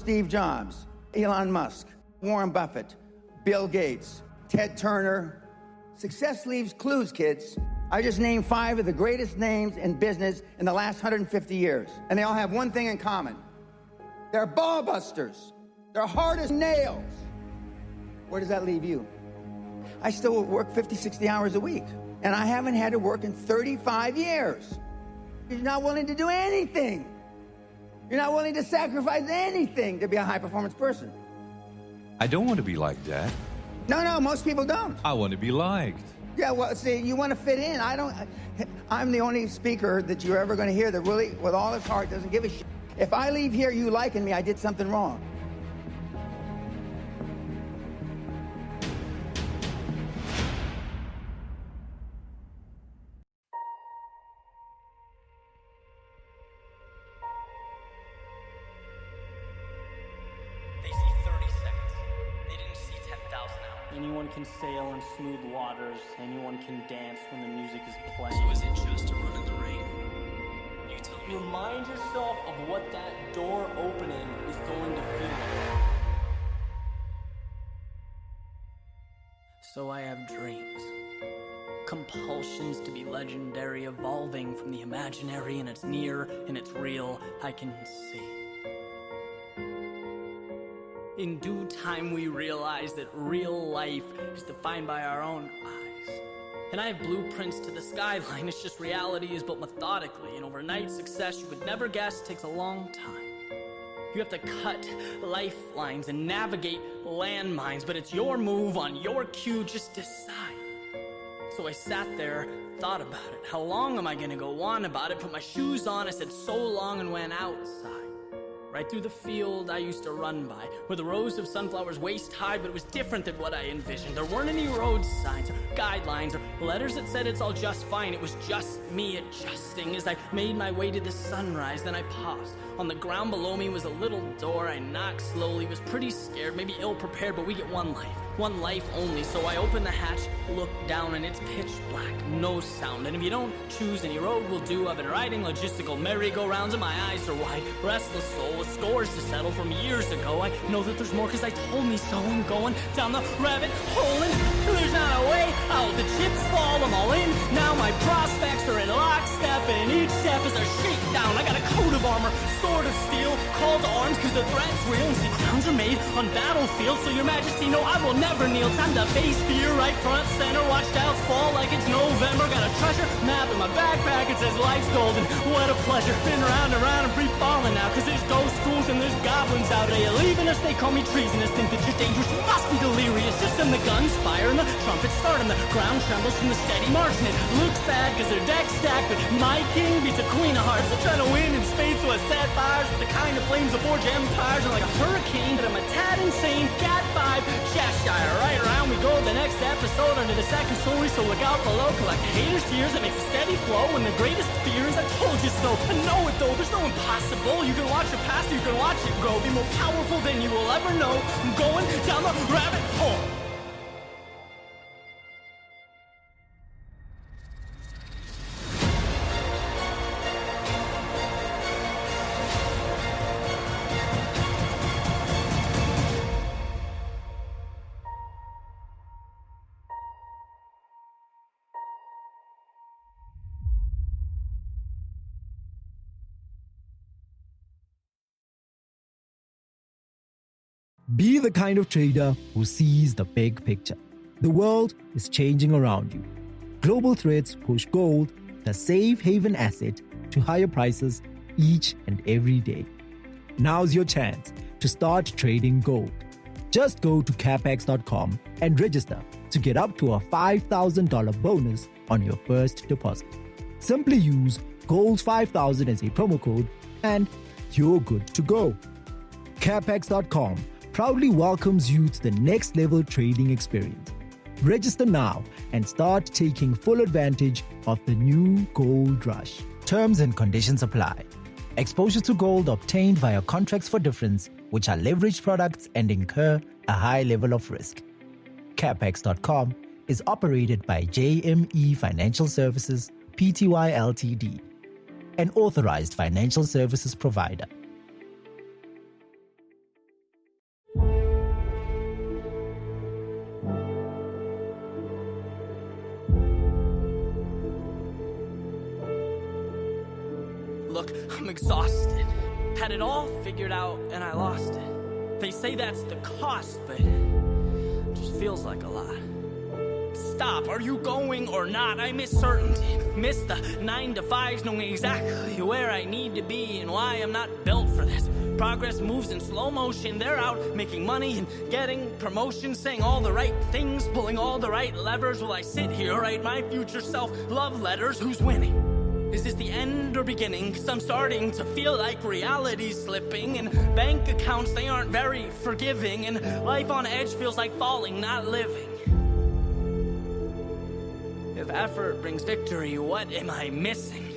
Steve Jobs, Elon Musk, Warren Buffett, Bill Gates, Ted Turner. Success leaves clues, kids. I just named 5 of the greatest names in business in the last 150 years. And they all have one thing in common. They're ball busters. They're hard as nails. Where does that leave you? I still work 50, 60 hours a week. And I haven't had to work in 35 years. You're not willing to do anything. You're not willing to sacrifice anything to be a high-performance person. I don't want to be like that. No, most people don't. I want to be liked. Yeah, well, see, you want to fit in. I'm the only speaker that you're ever going to hear that really, with all his heart, doesn't give a shit. If I leave here you liking me, I did something wrong. Anyone can sail in smooth waters. Anyone can dance when the music is playing. So is it just a run in the rain? You tell me. Remind yourself of what that door opening is going to feel like. So I have dreams. Compulsions to be legendary, evolving from the imaginary, and it's near and it's real. I can see. In due time, we realize that real life is defined by our own eyes. And I have blueprints to the skyline. It's just reality is built methodically. And overnight success, you would never guess, takes a long time. You have to cut lifelines and navigate landmines. But it's your move on your cue. Just decide. So I sat there, thought about it. How long am I going to go on about it? Put my shoes on. I said so long and went outside. Right through the field I used to run by, where the rows of sunflowers waist high, but it was different than what I envisioned. There weren't any road signs or guidelines or letters that said it's all just fine. It was just me adjusting as I made my way to the sunrise. Then I paused. On the ground below me was a little door. I knocked slowly, was pretty scared, maybe ill-prepared, but we get one life only. So I opened the hatch, looked down, and it's pitch black, no sound. And if you don't choose any road will do. I've been riding logistical merry-go-rounds and my eyes are wide. Restless soul with scores to settle from years ago. I know that there's more cause I told me so. I'm going down the rabbit hole and there's not a way out. The chips fall, I'm all in. Now my prospects are in lockstep and each step is a shakedown. I got a coat of armor, sword of steel, call to arms cause the threat's real. And see, crowns are made on battlefields. So your majesty, no, I will never kneel. Time to face fear right front center. Watch doubts fall like it's November. Got a treasure map in my backpack. It says life's golden. What a pleasure. Been round and round and free falling now. Cause there's ghost schools and there's goblins out. Are you leaving us? They call me treasonous. Think that you're dangerous. You must be delirious. Just in the guns fire and the trumpets start and the ground trembles from the steady march. And it looks bad cause their deck's stacked. But my king beats a queen of hearts. They're trying to win in spades so I set fires. With the kind of flames that forge empires. And like a hurricane but I'm a tad insane. Cat 5, Cheshire. Right around we go. The next episode under the second story. So look out below. Collect haters' tears that makes a steady flow. And the greatest fear is I told you so. I know it though. There's no impossible. You can watch it pass. You can watch it grow. Be more powerful than you will ever know. I'm going down the rabbit hole. Be the kind of trader who sees the big picture. The world is changing around you. Global threats push gold, the safe haven asset, to higher prices each and every day. Now's your chance to start trading gold. Just go to capex.com and register to get up to a $5,000 bonus on your first deposit. Simply use GOLD5000 as a promo code and you're good to go. Capex.com proudly welcomes you to the next level trading experience. Register now and start taking full advantage of the new gold rush. Terms and conditions apply. Exposure to gold obtained via contracts for difference, which are leveraged products and incur a high level of risk. Capex.com is operated by JME Financial Services Pty Ltd, an authorized financial services provider. had it all figured out and I lost it. They say that's the cost, but it just feels like a lot. Stop, are you going or not? I miss certainty, miss the 9 to 5s, knowing exactly where I need to be and why I'm not built for this. Progress moves in slow motion, they're out making money and getting promotions, saying all the right things, pulling all the right levers, while I sit here, write my future self love letters. Who's winning? Is this the end or beginning? 'Cause I'm starting to feel like reality's slipping, and bank accounts, they aren't very forgiving, and life on edge feels like falling, not living. If effort brings victory, what am I missing?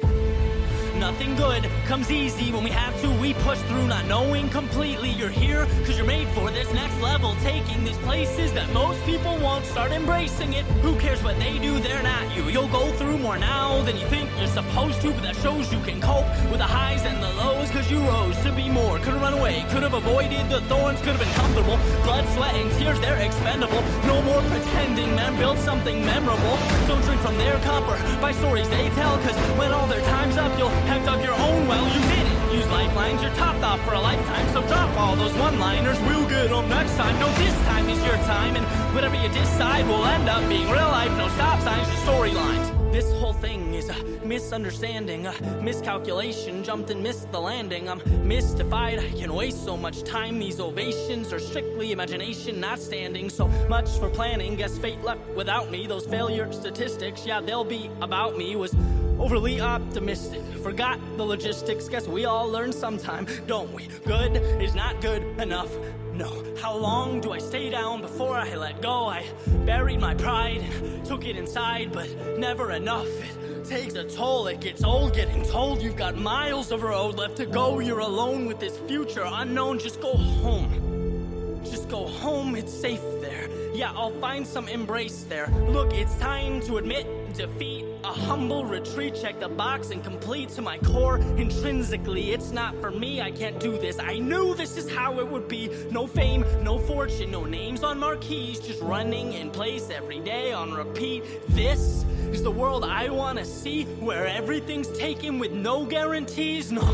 Nothing good comes easy. When we have to, we push through, not knowing completely. You're here because you're made for this next level, taking these places that most people won't. Start embracing it. Who cares what they do? They're not you. You'll go through more now than you think you're supposed to, but that shows you can cope with the highs and the lows, because you rose to be more. Could've run away, could've avoided the thorns, could've been comfortable. Blood, sweat, and tears, they're expendable. No more pretending, man, build something memorable. Don't drink from their cup or by stories they tell, because when all their time's up, you'll have dug your own well. You did it. Use lifelines, you're topped off for a lifetime, so drop all those one-liners. We'll get them next time. No, this time is your time, and whatever you decide will end up being real life. No stop signs, just storylines. This whole thing is a misunderstanding, a miscalculation. Jumped and missed the landing. I'm mystified, I can waste so much time. These ovations are strictly imagination, not standing. So much for planning, guess fate left without me. Those failure statistics, yeah, they'll be about me. Was overly optimistic, forgot the logistics. Guess we all learn sometime, don't we? Good is not good enough. No, how long do I stay down before I let go? I buried my pride and took it inside, but never enough. It takes a toll, it gets old getting told you've got miles of road left to go. You're alone with this future unknown. Just go home. Just go home, it's safe there. Yeah, I'll find some embrace there. Look, it's time to admit defeat. A humble retreat, check the box and complete to my core. Intrinsically, it's not for me, I can't do this. I knew this is how it would be. No fame, no fortune, no names on marquees, just running in place every day on repeat. This is the world I wanna see, where everything's taken with no guarantees. No,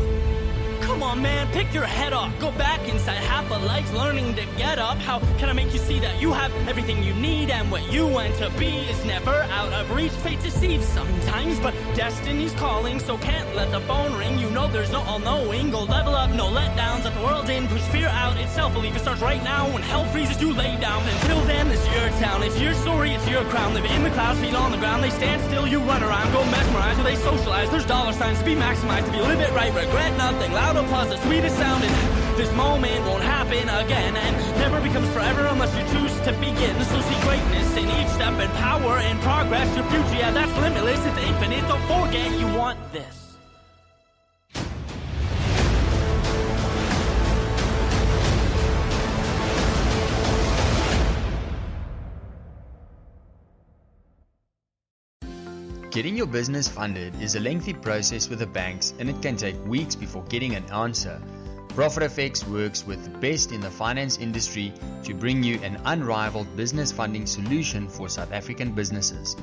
come on man, pick your head off. Go back inside, half a life's learning to get up. How can I make you see that you have everything you need, and what you want to be is never out of reach? Fate deceives sometimes, but destiny's calling, so can't let the phone ring. You know there's no all-knowing. Go level up, no letdowns. Let the world in, push fear out. It's self-belief, it starts right now. When hell freezes, you lay down. Until then, it's your town, it's your story, it's your crown. Live in the clouds, feet on the ground. They stand still, you run around. Go mesmerize, or they socialize. There's dollar signs to be maximized. If you live it right, regret nothing. Loud applause, the sweetest sound. This moment won't happen again, and never becomes forever unless you choose to begin. So see greatness in each step, and power and progress. Your future, yeah, that's limitless, it's infinite. Don't forget you want this. Getting your business funded is a lengthy process with the banks, and it can take weeks before getting an answer. ProfitFX works with the best in the finance industry to bring you an unrivaled business funding solution for South African businesses.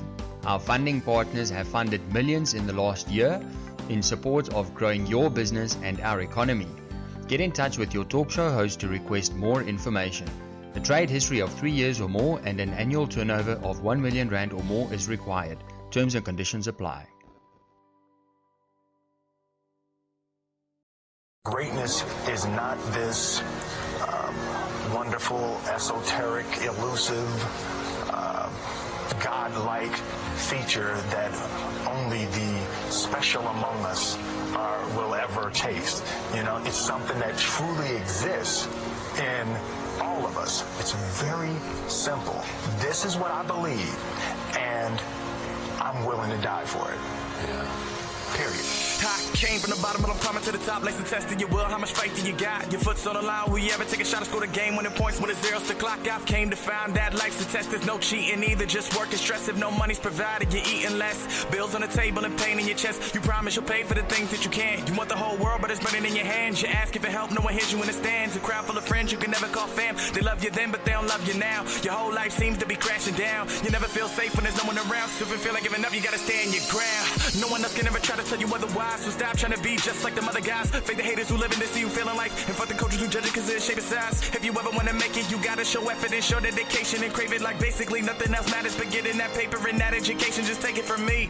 Our funding partners have funded millions in the last year in support of growing your business and our economy. Get in touch with your talk show host to request more information. A trade history of 3 years or more and an annual turnover of 1 million rand or more is required. Terms and conditions apply. Greatness is not this wonderful, esoteric, elusive, godlike feature that only the special among us will ever taste. You know, it's something that truly exists in all of us. It's very simple. This is what I believe, and I'm willing to die for it. Yeah. Period. I came from the bottom, but I'm coming to the top. Lacing testing your will. How much faith do you got? Your foot's on the line. Will you ever take a shot and score the game? Winning points when it's zeros to clock. I've came to find that life's a test. There's no cheating either. Just work and stress. If no money's provided, you're eating less. Bills on the table and pain in your chest. You promise you'll pay for the things that you can't. You want the whole world, but it's burning in your hands. You ask for help, no one hears you in the stands. A crowd full of friends you can never call fam. They love you then, but they don't love you now. Your whole life seems to be crashing down. You never feel safe when there's no one around. So if you feel like giving up, you gotta stand your ground. No one else can ever try to tell you otherwise. So stop Stop trying to be just like the other guys. Fake the haters who live in to see you feeling like. And fuck the coaches who judge it cause of the shape of size. If you ever wanna make it, you gotta show effort and show dedication and crave it like basically nothing else matters but getting that paper and that education. Just take it from me.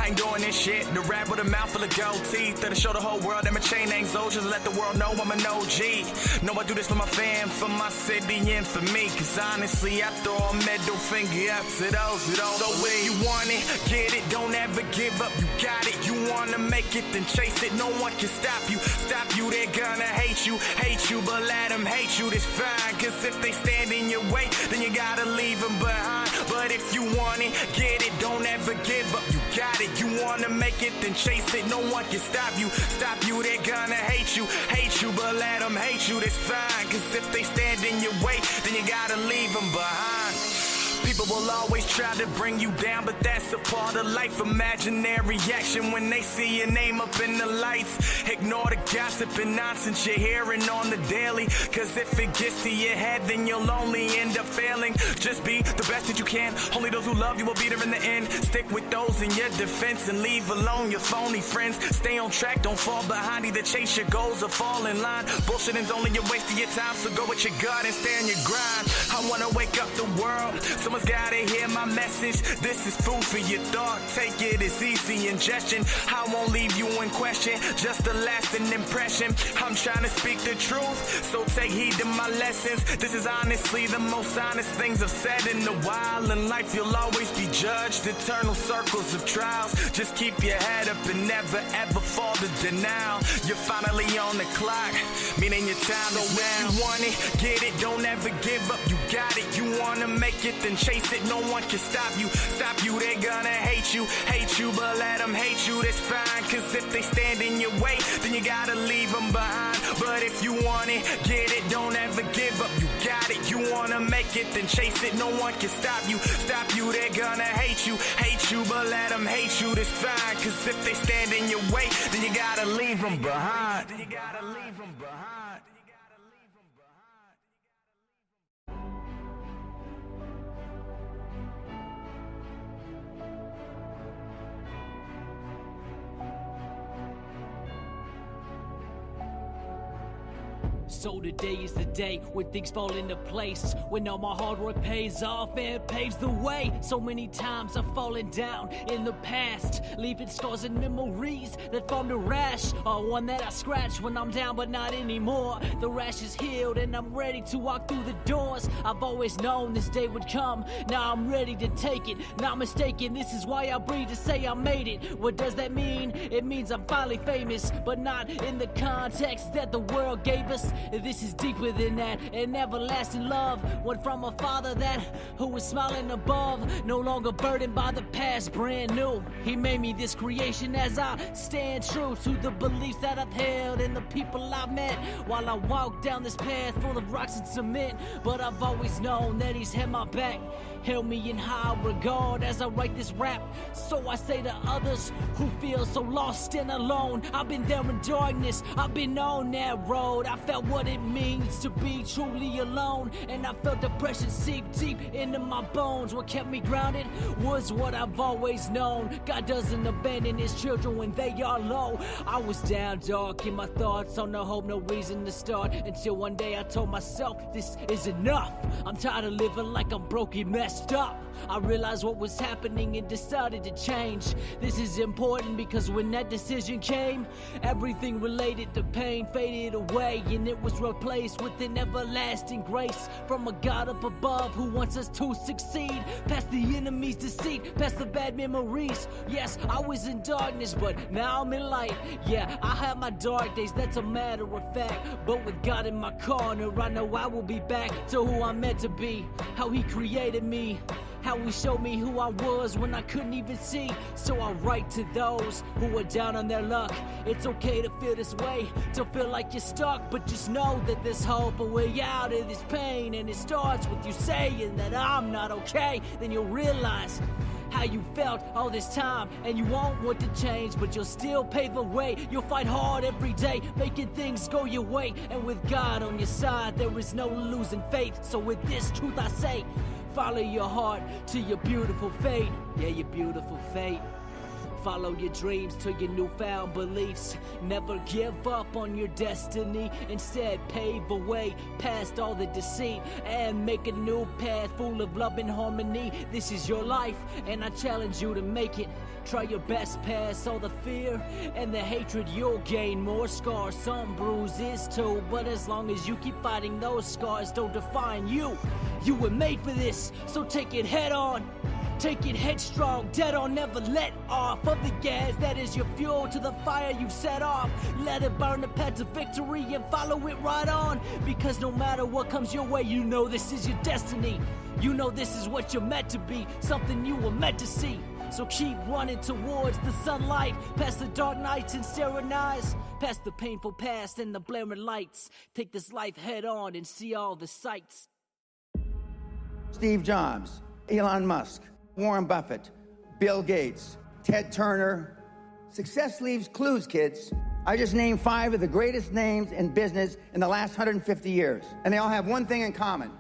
I ain't doing this shit. The rap with a mouth full of gold teeth. That'll show the whole world that my chain ain't so. Just let the world know I'm an OG. Know I do this for my fam, for my city, and for me. Cause honestly, I throw a middle finger up to those who don't. So if you want it, get it. Don't ever give up. You got it. You wanna make it, then chase it. No one can stop you. Stop you, they're gonna hate you. Hate you, but let them hate you. That's fine. Cause if they stand in your way, then you gotta leave them behind. But if you want it, get it. Don't ever give up. You got it. You wanna make it, then chase it. No one can stop you. Stop you, they're gonna hate you. Hate you, but let them hate you. That's fine. Cause if they stand in your way, then you gotta leave them behind. People will always try to bring you down, but that's a part of life. Imaginary action when they see your name up in the lights. Ignore the gossip and nonsense you're hearing on the daily. Cause if it gets to your head, then you'll only end up failing. Just be the best that you can. Only those who love you will be there in the end. Stick with those in your defense and leave alone your phony friends. Stay on track, don't fall behind. Either chase your goals or fall in line. Bullshitting's only a waste of your time, so go with your gut and stay on your grind. I wanna wake up the world. Someone's gotta hear my message. This is food for your thought. Take it as easy ingestion. I won't leave you in question, just a lasting impression. I'm trying to speak the truth, so take heed to my lessons. This is honestly the most honest things I've said in a while. In life you'll always be judged, eternal circles of trials. Just keep your head up and never ever fall to denial. You're finally on the clock, meaning your time is now. If you want it, get it, don't ever give up. You got it, you wanna make it, then chase it. No one can stop you. Stop you, they're gonna hate you. Hate you, but let them hate you. That's fine, cause if they stand in your way, then you gotta leave them behind. But if you want it, get it, don't ever give up. You got it, you wanna make it, then chase it. No one can stop you. Stop you, they're gonna hate you. Hate you, but let them hate you. That's fine, cause if they stand in your way, then you gotta leave them behind. Then you gotta leave them behind. So today is the day when things fall into place, when all my hard work pays off and paves the way. So many times I've fallen down in the past, leaving scars and memories that formed a rash, or one that I scratch when I'm down but not anymore. The rash is healed and I'm ready to walk through the doors. I've always known this day would come, now I'm ready to take it. Not mistaken, this is why I breathe to say I made it. What does that mean? It means I'm finally famous, but not in the context that the world gave us. This is deeper than that, an everlasting love, one from a father that who was smiling above, no longer burdened by the past, brand new. He made me this creation as I stand true to the beliefs that I've held and the people I've met while I walk down this path full of rocks and cement. But I've always known that he's had my back, held me in high regard as I write this rap. So I say to others who feel so lost and alone, I've been there in darkness, I've been on that road. I felt what it means to be truly alone, and I felt depression seep deep into my bones. What kept me grounded was what I've always known. God doesn't abandon his children when they are low. I was down dark in my thoughts, on no hope, no reason to start, until one day I told myself this is enough. I'm tired of living like I'm broken, messed up. I realized what was happening and decided to change. This is important because when that decision came, everything related to pain faded away, and it was replaced with an everlasting grace from a God up above who wants us to succeed, past the enemy's deceit, past the bad memories. Yes, I was in darkness, but now I'm in light. Yeah, I have my dark days, that's a matter of fact, but with God in my corner, I know I will be back to who I'm meant to be, how he created me, how he showed me who I was when I couldn't even see. So I write to those who are down on their luck. It's okay to feel this way, to feel like you're stuck, but just know that there's hope, a way out of this pain. And it starts with you saying that I'm not okay. Then you'll realize how you felt all this time, and you won't want to change, but you'll still pave the way. You'll fight hard every day, making things go your way, and with God on your side, there is no losing faith. So with this truth I say, follow your heart to your beautiful fate. Yeah, your beautiful fate. Follow your dreams to your newfound beliefs. Never give up on your destiny. Instead, pave a way past all the deceit and make a new path full of love and harmony. This is your life, and I challenge you to make it. Try your best past all the fear and the hatred. You'll gain more scars, some bruises too. But as long as you keep fighting, those scars don't define you. You were made for this, so take it head on. Take it headstrong, dead on, never let off of the gas that is your fuel to the fire you've set off. Let it burn the path to victory and follow it right on. Because no matter what comes your way, you know this is your destiny. You know this is what you're meant to be, something you were meant to see. So keep running towards the sunlight, past the dark nights and staring eyes, past the painful past and the blaring lights. Take this life head on and see all the sights. Steve Jobs, Elon Musk, Warren Buffett, Bill Gates, Ted Turner. Success leaves clues, kids. I just named 5 of the greatest names in business in the last 150 years. And they all have one thing in common.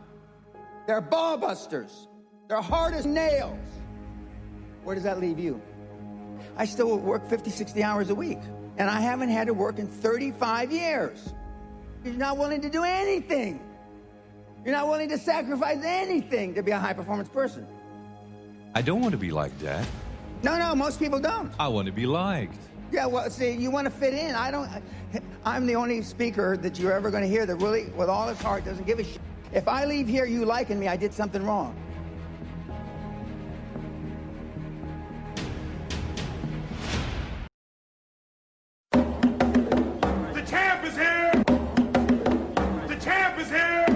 They're ball busters. They're hard as nails. Where does that leave you? I still work 50, 60 hours a week. And I haven't had to work in 35 years. You're not willing to do anything. You're not willing to sacrifice anything to be a high-performance person. I don't want to be like Dad. No, most people don't. I want to be liked. Yeah, well, see, you want to fit in. I'm the only speaker that you're ever going to hear that really, with all his heart, doesn't give a shit. If I leave here you liking me, I did something wrong. The champ is here! The champ is here!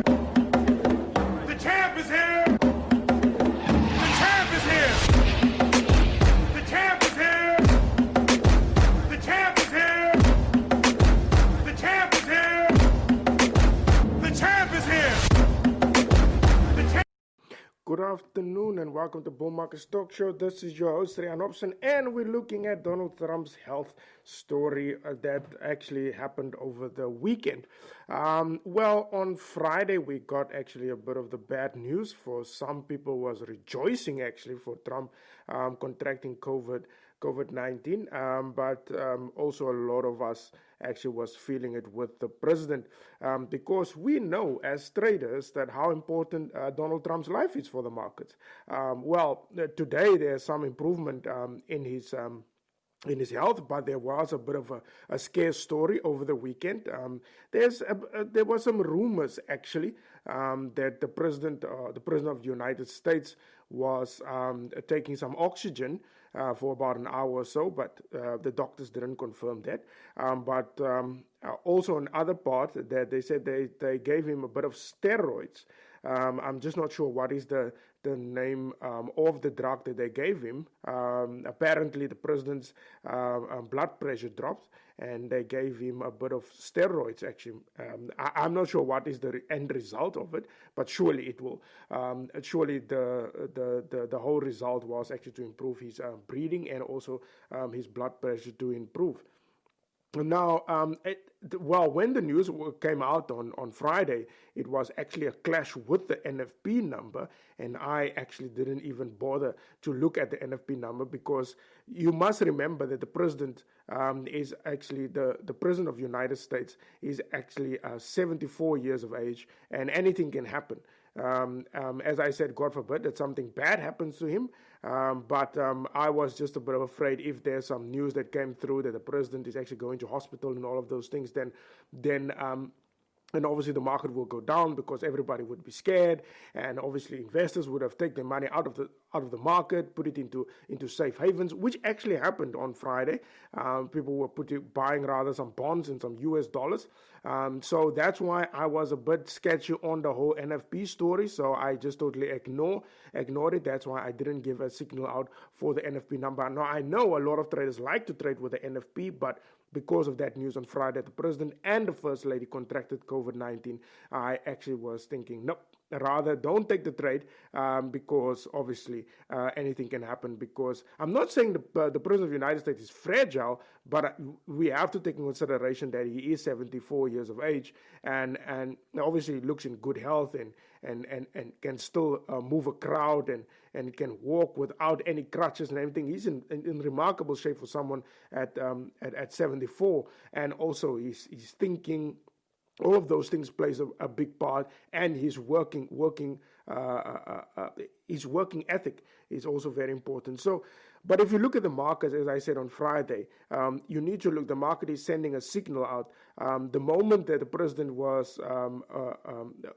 The champ is here! The champ is here! The champ is here! The champ is here! The champ is here! The champ is here! The champ. Good afternoon and welcome to Bull Market Stock Show. This is your host, Rian Hobson, and we're looking at Donald Trump's health story that actually happened over the weekend. Well, on Friday, we got actually a bit of the bad news. For some people was rejoicing actually for Trump contracting COVID-19, but also a lot of us actually was feeling it with the president because we know as traders that how important Donald Trump's life is for the markets. Well, today there's some improvement in his health, but there was a bit of a scare story over the weekend. There were some rumors actually that the president of the United States was taking some oxygen for about an hour or so, but the doctors didn't confirm that. But also on other part that they said they gave him a bit of steroids. I'm just not sure what is the name of the drug that they gave him. Apparently the president's blood pressure dropped and they gave him a bit of steroids actually. I'm not sure what is the end result of it, but surely it will. Surely the whole result was actually to improve his breathing and also his blood pressure to improve. Now, when the news came out on Friday, it was actually a clash with the NFP number, and I actually didn't even bother to look at the NFP number because you must remember that the president is actually, the president of the United States is actually 74 years of age, and anything can happen. As I said, God forbid that something bad happens to him. But I was just a bit afraid if there's some news that came through that the president is actually going to hospital and all of those things, then obviously the market will go down because everybody would be scared, and obviously investors would have taken their money out of the market, put it into safe havens, which actually happened on Friday. People were buying rather some bonds and some US dollars. So that's why I was a bit sketchy on the whole NFP story. So I just totally ignored it. That's why I didn't give a signal out for the NFP number. Now I know a lot of traders like to trade with the NFP, but because of that news on Friday, the president and the first lady contracted COVID-19, I actually was thinking, nope, rather don't take the trade, because obviously anything can happen. Because I'm not saying the President of the United States is fragile, but we have to take in consideration that he is 74 years of age, and obviously looks in good health and can still move a crowd and can walk without any crutches and everything. He's in remarkable shape for someone at 74, and also he's thinking. All of those things plays a big part, and his working ethic is also very important. So, but if you look at the markets, as I said on Friday, you need to look. The market is sending a signal out. The moment that the president was,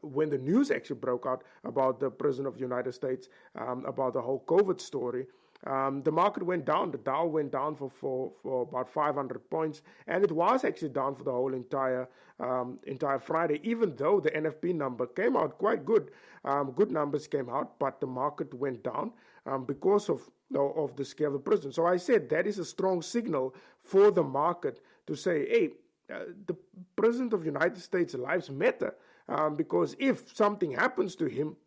when the news actually broke out about the president of the United States, about the whole COVID story. The market went down. The Dow went down for about 500 points, and it was actually down for the whole entire Friday. Even though the NFP number came out quite good, good numbers came out, but the market went down because of the scare of the president. So I said that is a strong signal for the market to say, hey, the president of the United States' lives matter, because if something happens to him,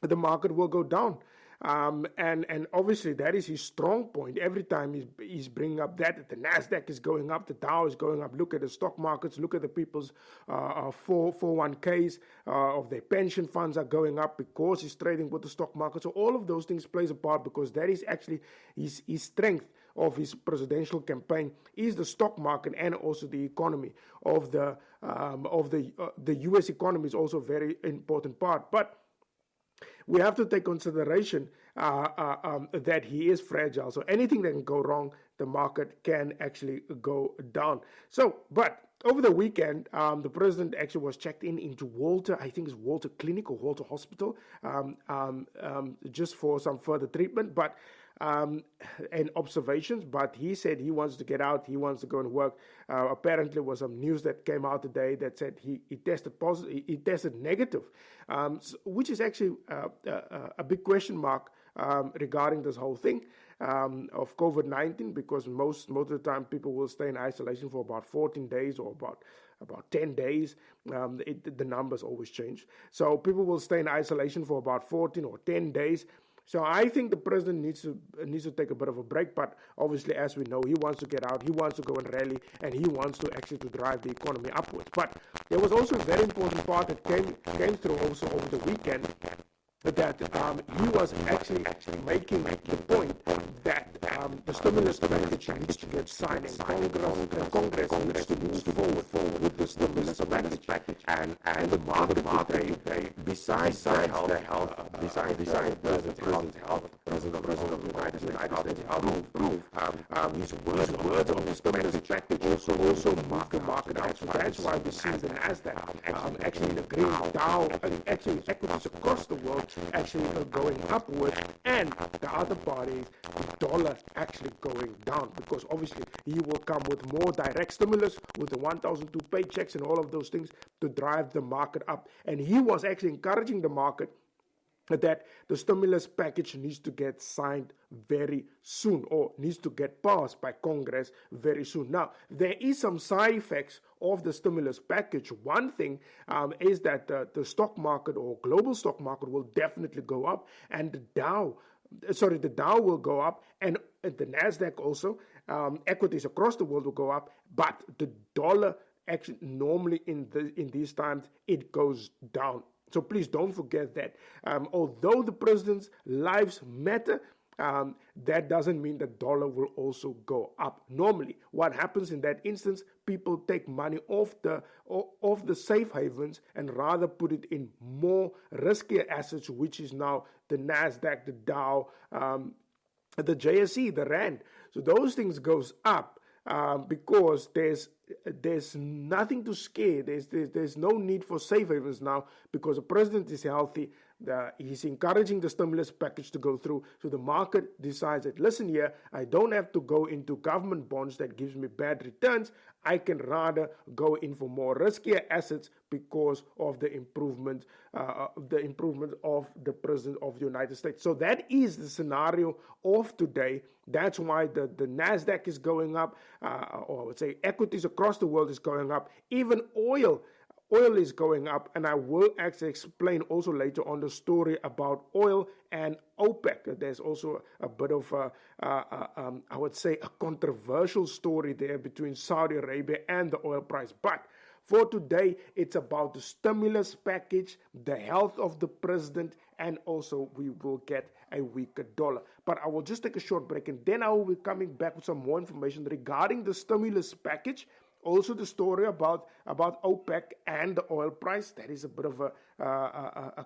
the market will go down. And obviously that is his strong point. Every time he's bringing up that the Nasdaq is going up, the Dow is going up. Look at the stock markets. Look at the people's 401ks of their pension funds are going up because he's trading with the stock market. So all of those things plays a part, because that is actually his strength of his presidential campaign is the stock market, and also the economy of the U.S. economy is also a very important part. But we have to take consideration that he is fragile. So anything that can go wrong, the market can actually go down. So, but over the weekend, the president actually was checked into Walter, I think it's Walter Clinic or Walter Hospital, just for some further treatment, but and observations. But he said he wants to get out. He wants to go and work. Apparently, there was some news that came out today that said he tested positive. He tested negative, which is actually a big question mark regarding this whole thing of COVID-19, because most of the time people will stay in isolation for about 14 days or about 10 days. The numbers always change. So people will stay in isolation for about 14 or 10 days. So I think the president needs to take a bit of a break, but obviously, as we know, he wants to get out, he wants to go and rally, and he wants to actually to drive the economy upwards. But there was also a very important part that came through also over the weekend, that he was actually making the point that the stimulus package needs to get signed, and Congress needs to move forward with the stimulus package, and the market today, besides the health, besides the president's health, the president of the United States improve his words on the stimulus package also move the market out. So that's why we see the Nasdaq actually the green Dow, actually equities across the world actually going upwards, and the other party, the dollar, actually going down, because obviously he will come with more direct stimulus with the 1,002 paychecks and all of those things to drive the market up. And he was actually encouraging the market that the stimulus package needs to get signed very soon, or needs to get passed by Congress very soon. Now, there is some side effects of the stimulus package. One thing is that the stock market or global stock market will definitely go up, and the Dow will go up, and the Nasdaq also, equities across the world will go up, but the dollar actually normally in these times, it goes down. So please don't forget that. Although the president's lives matter, that doesn't mean the dollar will also go up. Normally, what happens in that instance, people take money off the safe havens and rather put it in more riskier assets, which is now the Nasdaq, the Dow, the JSE, the Rand. So those things goes up because there's nothing to scare. There's no need for safe havens now, because the president is healthy. He's encouraging the stimulus package to go through. So the market decides that, listen here, I don't have to go into government bonds that gives me bad returns. I can rather go in for more riskier assets because of the improvement of the president of the United States. So that is the scenario of today. That's why the Nasdaq is going up, or I would say equities across the world is going up. Even oil oil is going up, and I will actually explain also later on the story about oil and OPEC. There's also a bit of I would say a controversial story there between Saudi Arabia and the oil price. But for today, it's about the stimulus package, the health of the president, and also we will get a weaker dollar. But I will just take a short break, and then I will be coming back with some more information regarding the stimulus package. Also the story about OPEC and the oil price. That is a bit of a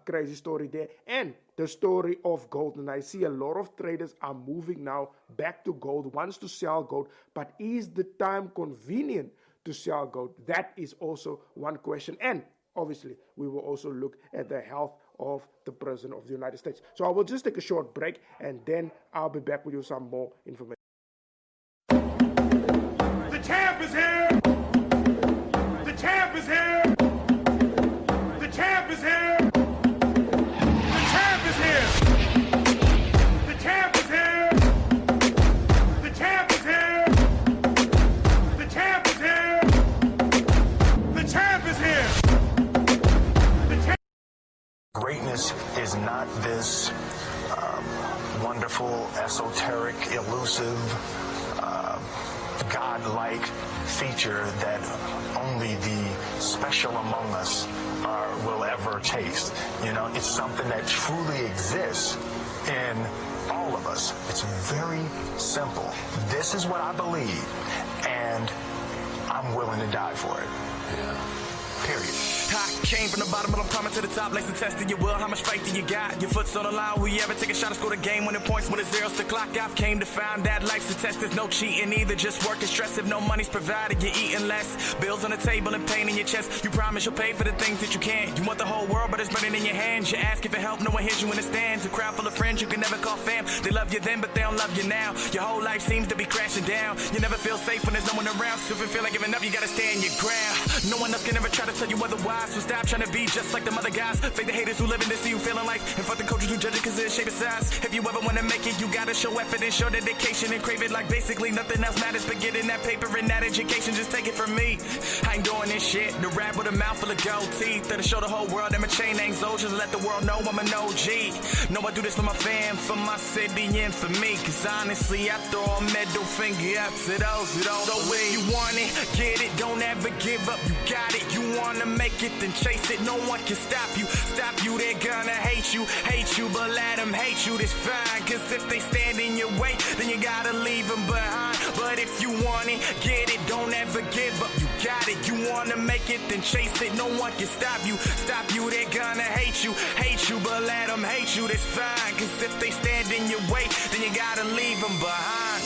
crazy story there. And the story of gold. And I see a lot of traders are moving now back to gold, wants to sell gold. But is the time convenient to sell gold? That is also one question. And obviously, we will also look at the health of the President of the United States. So I will just take a short break, and then I'll be back with you with some more information. The champ is here! The champ is here! The champ is here! The champ is here! The champ is here! The champ is here! The champ is here! The champ is here! The champ. Greatness is not this wonderful, esoteric, elusive, God-like feature that only the special among us will ever taste. You know, it's something that truly exists in all of us. It's very simple. This is what I believe, and I'm willing to die for it. Period. I came from the bottom, but I'm climbing to the top. Like the test of your will, how much faith do you got? Your foot's on the line, will you ever take a shot and score the game? Winning points when it's zeros to clock. I've came to find that life's a test, there's no cheating either. Just work and stress, if no money's provided, you're eating less. Bills on the table and pain in your chest. You promise you'll pay for the things that you can't. You want the whole world, but it's burning in your hands. You ask for help, no one hears you in the stands. A crowd full of friends you can never call fam. They love you then, but they don't love you now. Your whole life seems to be crashing down. You never feel safe when there's no one around. So if you feel like giving up, you gotta stand your ground. No one else can ever try to tell you otherwise. So stop trying to be just like them other guys. Fake the haters who living to see you feeling like. And fuck the coaches who judge it cause of the shape of size. If you ever want to make it, you gotta show effort and show dedication and crave it like basically nothing else matters. But getting that paper and that education, just take it from me. I ain't doing this shit. The rap with a mouth full of gold teeth. That'll show the whole world that my chain ain't soldiers. Let the world know I'm an OG. No, I do this for my fam, for my city, and for me. Cause honestly, I throw a middle finger up to those who don't. So when you want it, get it, don't ever give up. You got it, you wanna make it, then chase it. No one can stop you, they're gonna hate you, but let them hate you, that's fine. Cause if they stand in your way, then you gotta leave them behind. But if you want it, get it, don't ever give up. You got it, you wanna make it, then chase it. No one can stop you, they're gonna hate you, but let them hate you, that's fine. Cause if they stand in your way, then you gotta leave them behind.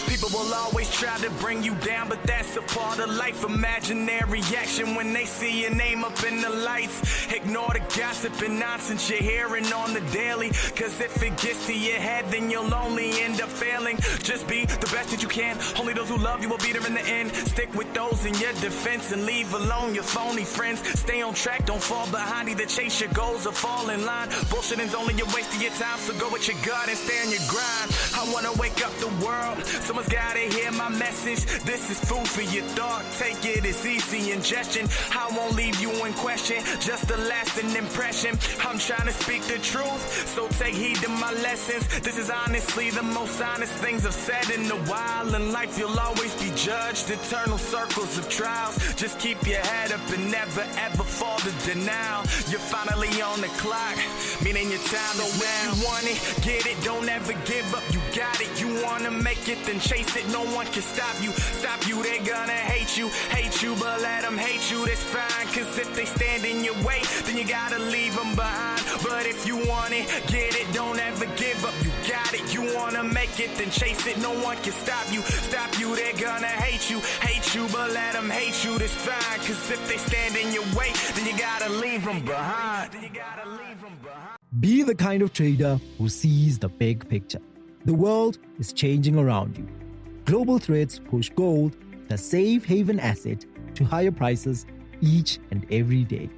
People will always try to bring you down, but that's a part of life. Imaginary action when they see your name up in the lights. Ignore the gossip and nonsense you're hearing on the daily. Cause if it gets to your head, then you'll only end up failing. Just be the best that you can. Only those who love you will be there in the end. Stick with those in your defense and leave alone your phony friends. Stay on track, don't fall behind. Either chase your goals or fall in line. Bullshitting's only a waste of your time, so go with your gut and stay on your grind. I wanna wake up the world. Someone's gotta hear my message. This is food for your thought. Take it as easy ingestion. I won't leave you in question, just a lasting impression. I'm trying to speak the truth, so take heed to my lessons. This is honestly the most honest things I've said in a while. In life you'll always be judged, eternal circles of trials. Just keep your head up and never ever fall to denial. You're finally on the clock, meaning your time is now. You want it, get it, don't ever give up. You got it, you wanna make it, then chase it. No one can stop you, they're gonna hate you, but let them hate you, that's fine. Cause if they stand in your way, then you gotta leave them behind. But if you want it, get it, don't ever give up. You got it, you wanna make it, then chase it. No one can stop you, they're gonna hate you, but let them hate you, that's fine. Cause if they stand in your way, then you gotta leave them behind. Be the kind of trader who sees the big picture. The world is changing around you. Global Threads push gold, the safe haven asset, to higher prices each and every day.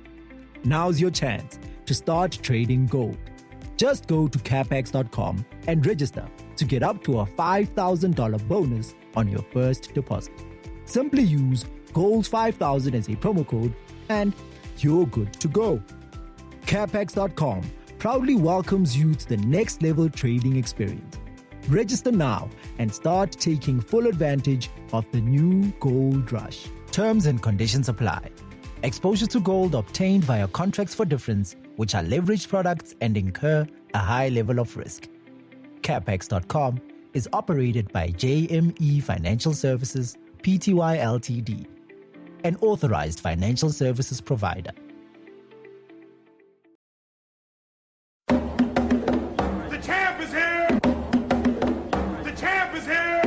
Now's your chance to start trading gold. Just go to capex.com and register to get up to a $5,000 bonus on your first deposit. Simply use Gold5000 as a promo code and you're good to go. Capex.com proudly welcomes you to the next level trading experience. Register now and start taking full advantage of the new gold rush. Terms and conditions apply. Exposure to gold obtained via contracts for difference, which are leveraged products and incur a high level of risk. Capex.com is operated by JME Financial Services, Pty Ltd, an authorized financial services provider. The champ is here! The champ is here!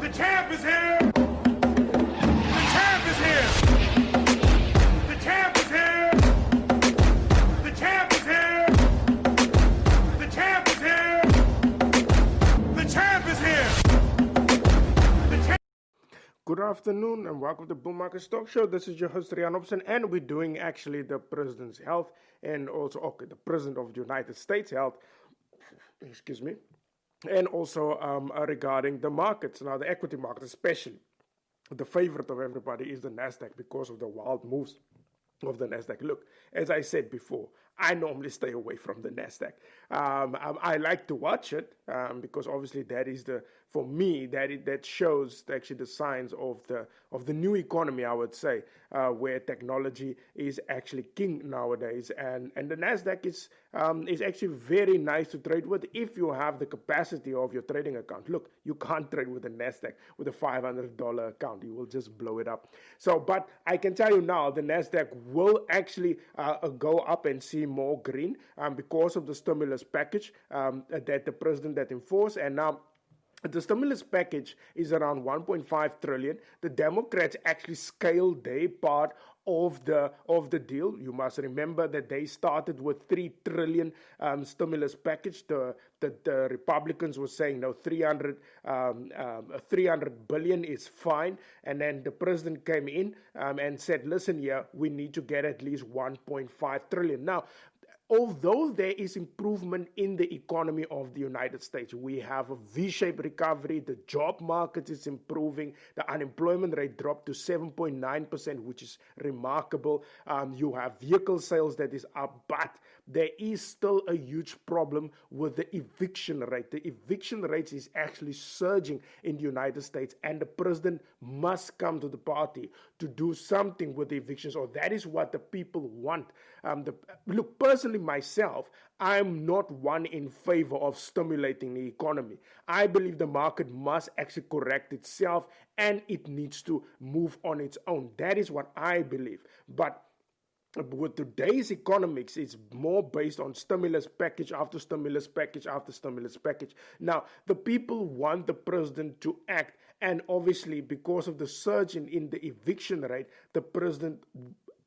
The champ is here! The champ is here! The champ is here! The champ is here! The champ is here! The champ is here! The champ. Good afternoon and welcome to Bull Market Stock Show. This is your host Rian Opson, and we're doing actually the President's Health and also the President of the United States Health. Excuse me. And also regarding the markets. Now, the equity market especially. The favorite of everybody is the NASDAQ because of the wild moves of the NASDAQ. Look, as I said before, I normally stay away from the NASDAQ. I like to watch it because obviously that is for me, that shows actually the signs of the new economy, I would say, where technology is actually king nowadays. And the NASDAQ is actually very nice to trade with if you have the capacity of your trading account. Look, you can't trade with the NASDAQ with a $500 account. You will just blow it up. So, but I can tell you now, the NASDAQ will actually go up and see more green because of the stimulus package that the president that enforced. And now the stimulus package is around 1.5 trillion. The Democrats actually scaled their part of the deal. You must remember that they started with 3 trillion stimulus package. The Republicans were saying no, 300 billion is fine, and then the president came in and said, listen here, we need to get at least 1.5 trillion. Now, although there is improvement in the economy of the United States, we have a V-shaped recovery, the job market is improving, the unemployment rate dropped to 7.9%, which is remarkable. You have vehicle sales that is up, but there is still a huge problem with the eviction rate. The eviction rate is actually surging in the United States, and the president must come to the party to do something with the evictions, or that is what the people want. Look, personally, myself, I'm not one in favor of stimulating the economy. I believe the market must actually correct itself and it needs to move on its own. That is what I believe. But with today's economics, it's more based on stimulus package after stimulus package after stimulus package. Now, the people want the president to act, and obviously because of the surge in the eviction rate, the president,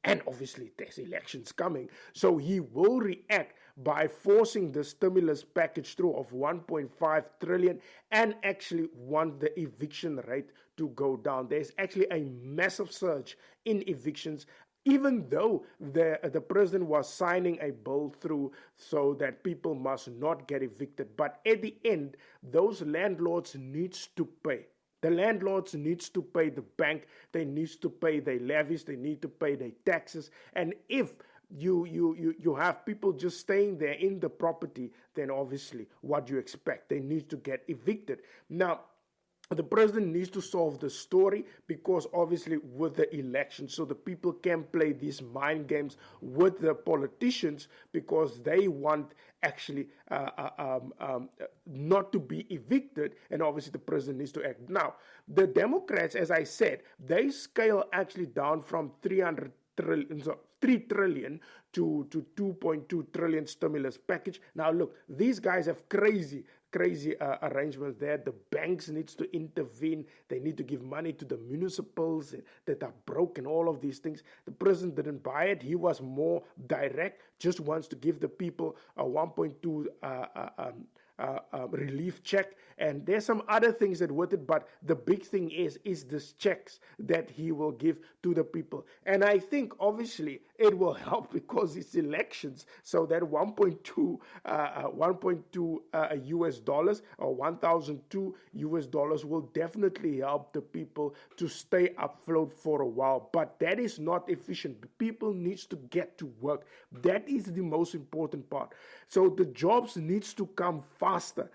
and obviously there's elections coming, so he will react by forcing the stimulus package through of 1.5 trillion and actually want the eviction rate to go down. There's actually a massive surge in evictions, even though the president was signing a bill through so that people must not get evicted. But at the end, those landlords needs to pay. The landlords needs to pay the bank, they needs to pay their levies, they need to pay their taxes. And if you have people just staying there in the property, then obviously what do you expect? They need to get evicted. Now, the president needs to solve the story because obviously with the election, so the people can play these mind games with the politicians because they want actually not to be evicted, and obviously the president needs to act. Now, the Democrats, as I said, they scale actually down from 3 trillion to 2.2 trillion stimulus package. Now look, these guys have crazy arrangements there. The banks needs to intervene. They need to give money to the municipals that are broke and all of these things. The president didn't buy it. He was more direct, just wants to give the people a 1.2 relief check, and there's some other things that with it, but the big thing is this checks that he will give to the people. And I think obviously it will help because it's elections, so that 1.2 US dollars or 1,002 US dollars will definitely help the people to stay afloat for a while. But that is not efficient. People needs to get to work. That is the most important part. So the jobs needs to come faster.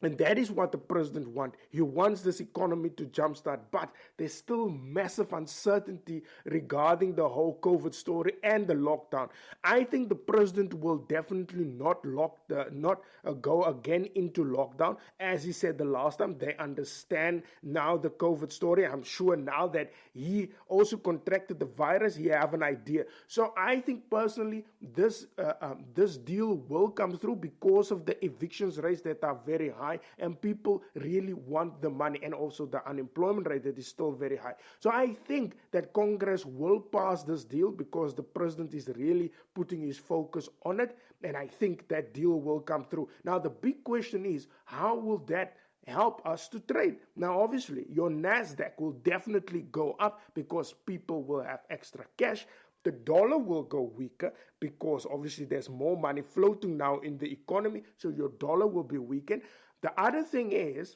And that is what the president wants. He wants this economy to jumpstart, but there's still massive uncertainty regarding the whole COVID story and the lockdown. I think the president will definitely not go again into lockdown. As he said the last time, they understand now the COVID story. I'm sure now that he also contracted the virus, he have an idea. So I think personally, this deal will come through because of the evictions rates that are very high. And people really want the money, and also the unemployment rate that is still very high. So I think that Congress will pass this deal because the president is really putting his focus on it, and I think that deal will come through. Now the big question is, how will that help us to trade? Now obviously your NASDAQ will definitely go up because people will have extra cash. The dollar will go weaker because obviously there's more money floating now in the economy, so your dollar will be weakened. The other thing is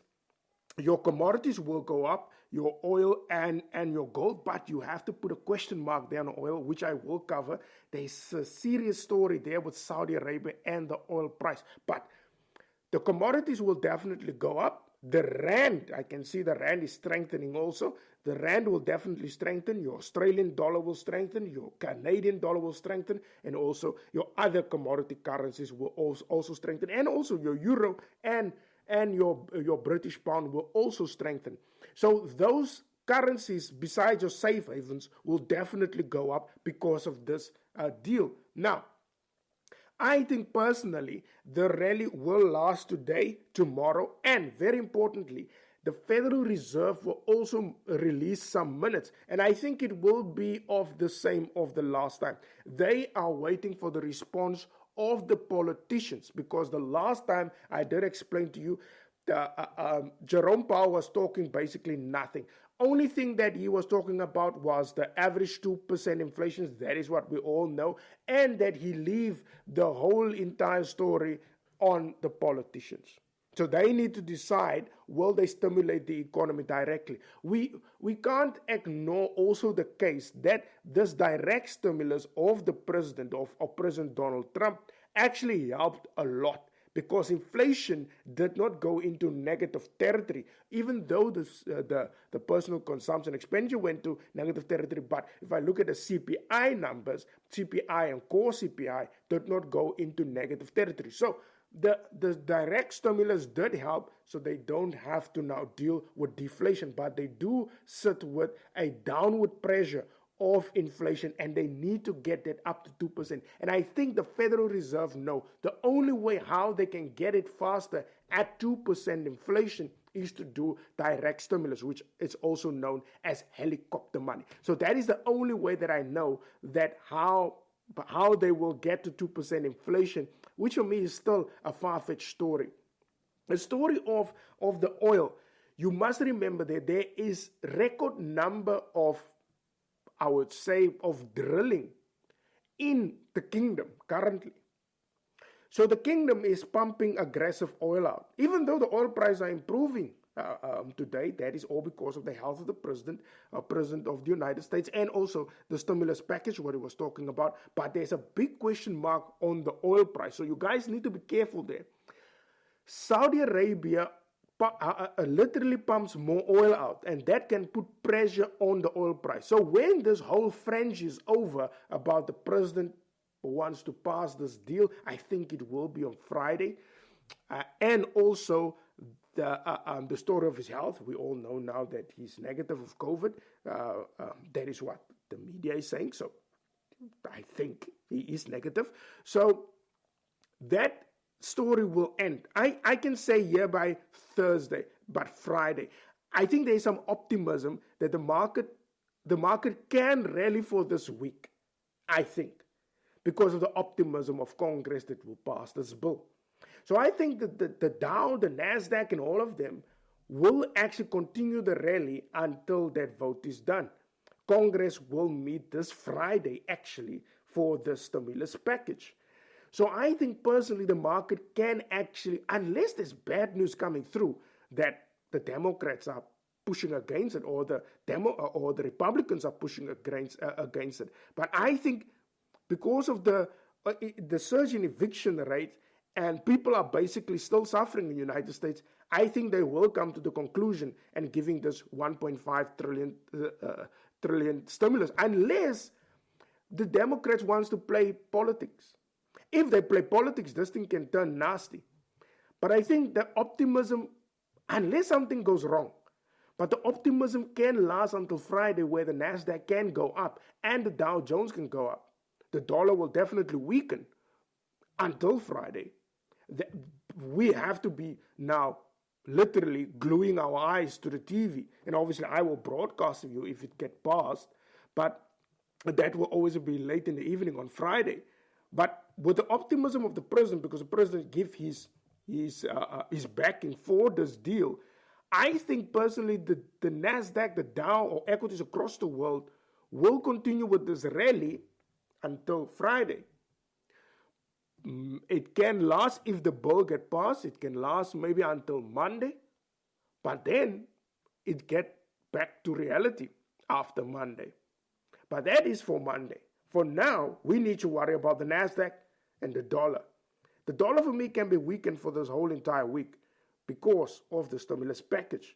your commodities will go up, your oil and your gold, but you have to put a question mark there on oil, which I will cover. There's a serious story there with Saudi Arabia and the oil price. But the commodities will definitely go up. The rand, I can see the rand is strengthening also. The rand will definitely strengthen. Your Australian dollar will strengthen. Your Canadian dollar will strengthen. And also your other commodity currencies will also strengthen. And also your euro and your British pound will also strengthen. So those currencies, besides your safe havens, will definitely go up because of this deal. Now, I think personally, the rally will last today, tomorrow, and very importantly, the Federal Reserve will also release some minutes. And I think it will be of the same of the last time. They are waiting for the response of the politicians, because the last time I did explain to you, Jerome Powell was talking basically nothing. Only thing that he was talking about was the average 2% inflation. That is what we all know. And that he leave the whole entire story on the politicians. So they need to decide, will they stimulate the economy directly? We can't ignore also the case that this direct stimulus of the president, of President Donald Trump, actually helped a lot. Because inflation did not go into negative territory, even though the personal consumption expenditure went to negative territory. But if I look at the CPI numbers, CPI and core CPI did not go into negative territory. So the direct stimulus did help, so they don't have to now deal with deflation, but they do sit with a downward pressure of inflation, and they need to get that up to 2%. And I think the Federal Reserve know the only way how they can get it faster at 2% inflation is to do direct stimulus, which is also known as helicopter money. So that is the only way that I know that how they will get to 2% inflation, which for me is still a far-fetched story. The story of the oil, you must remember that there is record number of, I would say, of drilling in the kingdom currently. So the kingdom is pumping aggressive oil out. Even though the oil prices are improving today, that is all because of the health of the president of the United States, and also the stimulus package, what he was talking about. But there's a big question mark on the oil price. So you guys need to be careful there. Saudi Arabia literally pumps more oil out, and that can put pressure on the oil price. So when this whole frenzy is over about the president wants to pass this deal, I think it will be on Friday, and also the story of his health. We all know now that he's negative of COVID. That is what the media is saying. So I think he is negative. So that story will end. I can say here by Thursday, but Friday, I think there is some optimism that the market can rally for this week, I think, because of the optimism of Congress that will pass this bill. So I think that the Dow, the NASDAQ, and all of them will actually continue the rally until that vote is done. Congress will meet this Friday, actually, for the stimulus package. So I think personally the market can actually, unless there's bad news coming through that the Democrats are pushing against it, or the Republicans are pushing against it. But I think because of the surge in eviction rate, and people are basically still suffering in the United States, I think they will come to the conclusion and giving this 1.5 trillion stimulus, unless the Democrats wants to play politics. If they play politics, this thing can turn nasty. But I think the optimism, unless something goes wrong, but the optimism can last until Friday, where the NASDAQ can go up and the Dow Jones can go up. The dollar will definitely weaken until Friday. We have to be now literally gluing our eyes to the TV. And obviously I will broadcast to you if it gets passed, but that will always be late in the evening on Friday. But with the optimism of the president, because the president gave his backing for this deal, I think personally the NASDAQ, the Dow, or equities across the world will continue with this rally until Friday. It can last, if the bill gets passed, it can last maybe until Monday, but then it gets back to reality after Monday. But that is for Monday. For now, we need to worry about the NASDAQ and the dollar. The dollar for me can be weakened for this whole entire week because of the stimulus package.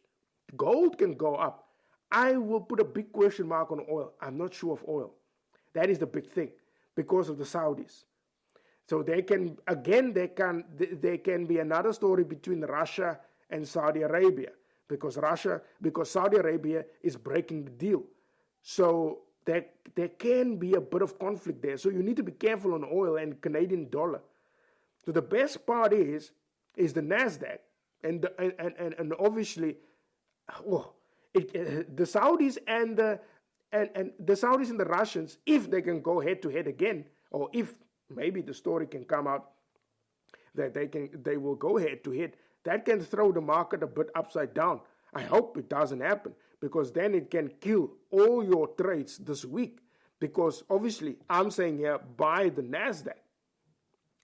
Gold can go up. I will put a big question mark on oil. I'm not sure of oil. That is the big thing because of the Saudis. So there can be another story between Russia and Saudi Arabia because Saudi Arabia is breaking the deal. So there can be a bit of conflict there. So you need to be careful on oil and Canadian dollar. So the best part is the NASDAQ and obviously the Saudis and the Saudis and the Russians, if they can go head to head again, or if maybe the story can come out that they will go head to head, that can throw the market a bit upside down. I hope it doesn't happen, because then it can kill all your trades this week. Because obviously, I'm saying here, buy the NASDAQ,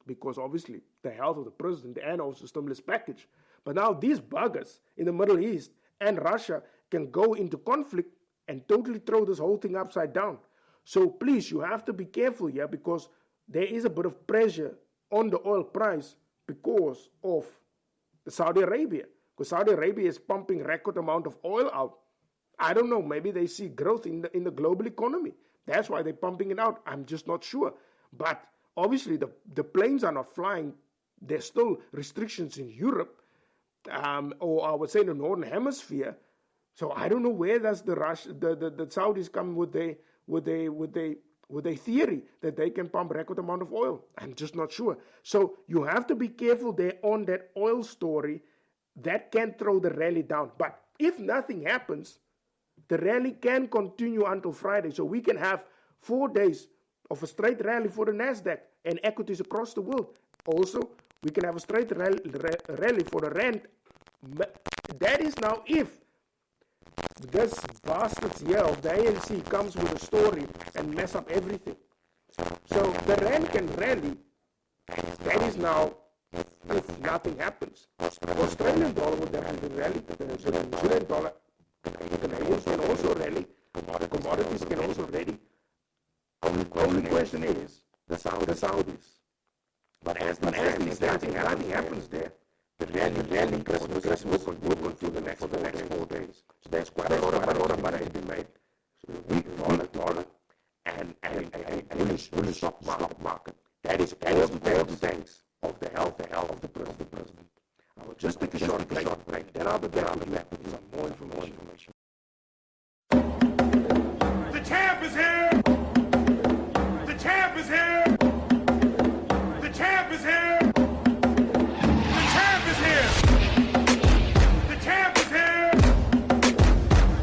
because obviously the health of the president and also stimulus package. But now these buggers in the Middle East and Russia can go into conflict and totally throw this whole thing upside down. So please, you have to be careful here, because there is a bit of pressure on the oil price because of Saudi Arabia. Because Saudi Arabia is pumping record amount of oil out. I don't know, maybe they see growth in the global economy. That's why they're pumping it out. I'm just not sure. But obviously the planes are not flying. There's still restrictions in Europe, or I would say in the Northern Hemisphere. So I don't know where does the Saudis come with a theory that they can pump record amount of oil. I'm just not sure. So you have to be careful there on that oil story. That can throw the rally down. But if nothing happens, the rally can continue until Friday. So we can have 4 days of a straight rally for the NASDAQ and equities across the world. Also, we can have a straight rally for the Rand. That is now if this bastards here of the ANC comes with a story and mess up everything. So the Rand can rally. That is now if nothing happens. The Australian dollar would definitely rally. The New Zealand dollar, the Canadians can also rally. Commodities can also rally. Only question is the Saudis. But as these nothing happens there, the rally Christmas will continue for the next 4 days. So there's quite a lot of money to be made. So the weak dollar and bullish stock market. That is all the thanks of the health of the president. I will just take a short break. Then I'll be back with some more information. The champ is here! The champ is here! The champ is here! The champ is here! The champ is here!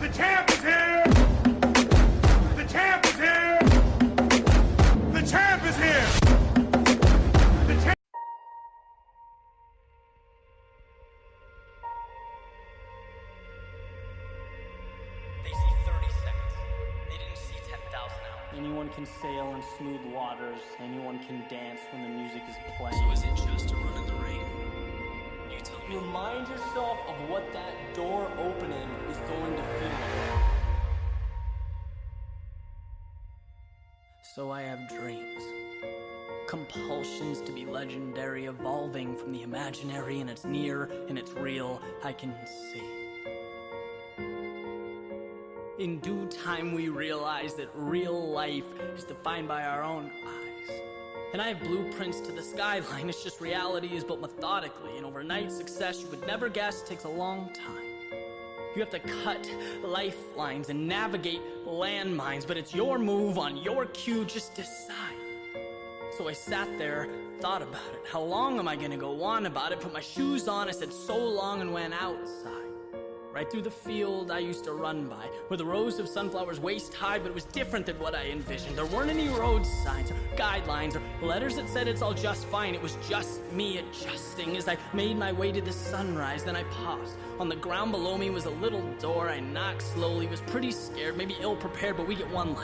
The champ is here! The champ is here! The champ is here! The champ. can sail in smooth waters. Anyone can dance when the music is playing. So is it just a run in the ring? You tell me. Remind yourself of what that door opening is going to feel like. So I have dreams. Compulsions to be legendary, evolving from the imaginary, and it's near and it's real, I can see. In due time we realize that real life is defined by our own eyes. And I have blueprints to the skyline, it's just reality is built methodically, and overnight success you would never guess takes a long time. You have to cut lifelines and navigate landmines, but it's your move on your cue, just decide. So I sat there, thought about it. How long am I gonna go on about it? Put my shoes on, I said so long and went outside. Right through the field I used to run by, where the rows of sunflowers waist high, but it was different than what I envisioned. There weren't any road signs or guidelines or letters that said it's all just fine. It was just me adjusting as I made my way to the sunrise. Then I paused. On the ground below me was a little door. I knocked slowly, was pretty scared, maybe ill-prepared, but we get one